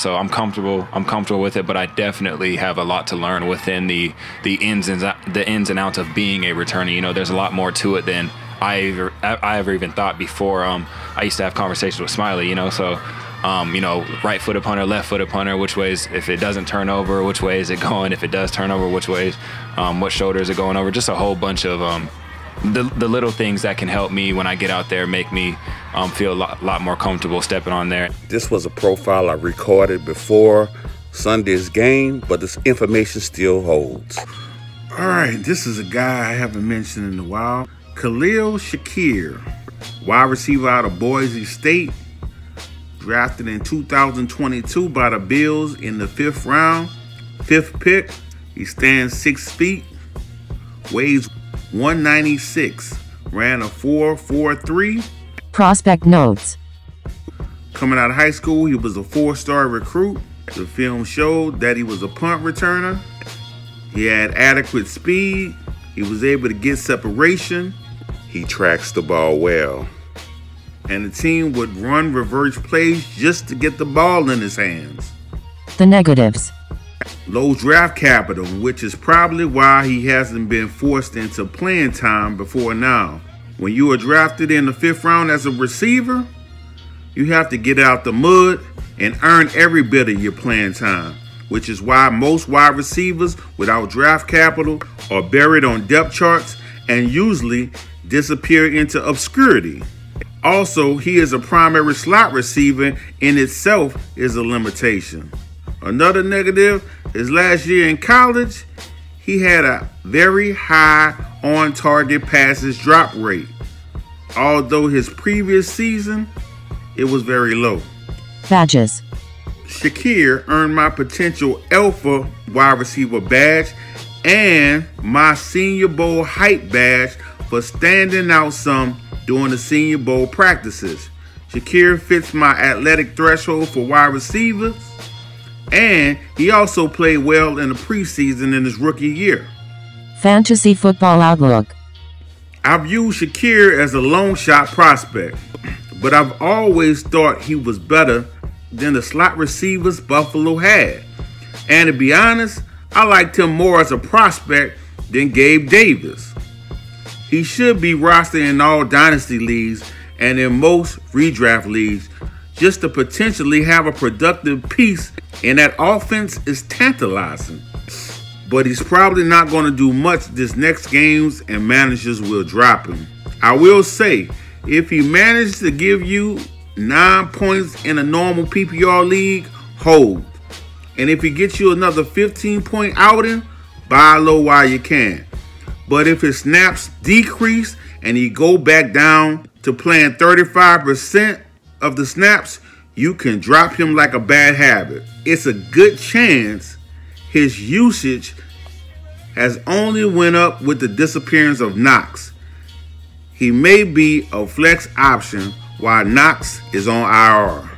So I'm comfortable with it, but I definitely have a lot to learn within the ins and outs of being a returner. You know, there's a lot more to it than I ever even thought before. I used to have conversations with Smiley, you know, so you know, right-footed punter, left-footed punter, which ways, if it doesn't turn over, which way is it going? If it does turn over, which ways? What shoulder is it going over? Just a whole bunch of the little things that can help me when I get out there, make me feel a lot more comfortable stepping on there. This was a profile I recorded before Sunday's game, but this information still holds. All right, this is a guy I haven't mentioned in a while. Khalil Shakir, wide receiver out of Boise State, drafted in 2022 by the Bills in the 5th round, 5th pick. He stands 6 feet, weighs 196, ran a 4.43. Prospect notes. Coming out of high school, he was a 4-star recruit. The film showed that he was a punt returner. He had adequate speed. He was able to get separation. He tracks the ball well. And the team would run reverse plays just to get the ball in his hands. The negatives. Low draft capital, which is probably why he hasn't been forced into playing time before now. When you are drafted in the 5th round as a receiver, you have to get out the mud and earn every bit of your playing time, which is why most wide receivers without draft capital are buried on depth charts and usually disappear into obscurity. Also, he is a primary slot receiver in itself is a limitation. Another negative is last year in college, he had a very high on-target passes drop rate. Although his previous season, it was very low. Badges. Shakir earned my potential alpha wide receiver badge and my Senior Bowl height badge for standing out some during the Senior Bowl practices. Shakir fits my athletic threshold for wide receivers, and he also played well in the preseason in his rookie year. Fantasy football outlook. I view Shakir as a long shot prospect, but I've always thought he was better than the slot receivers Buffalo had. And to be honest, I liked him more as a prospect than Gabe Davis. He should be rostered in all dynasty leagues and in most redraft leagues just to potentially have a productive piece, and that offense is tantalizing. But he's probably not going to do much this next games and managers will drop him. I will say, if he manages to give you 9 points in a normal PPR league, hold. And if he gets you another 15-point outing, buy low while you can. But if his snaps decrease and he go back down to playing 35% of the snaps, you can drop him like a bad habit. It's a good chance his usage has only went up with the disappearance of Knox. He may be a flex option while Knox is on IR.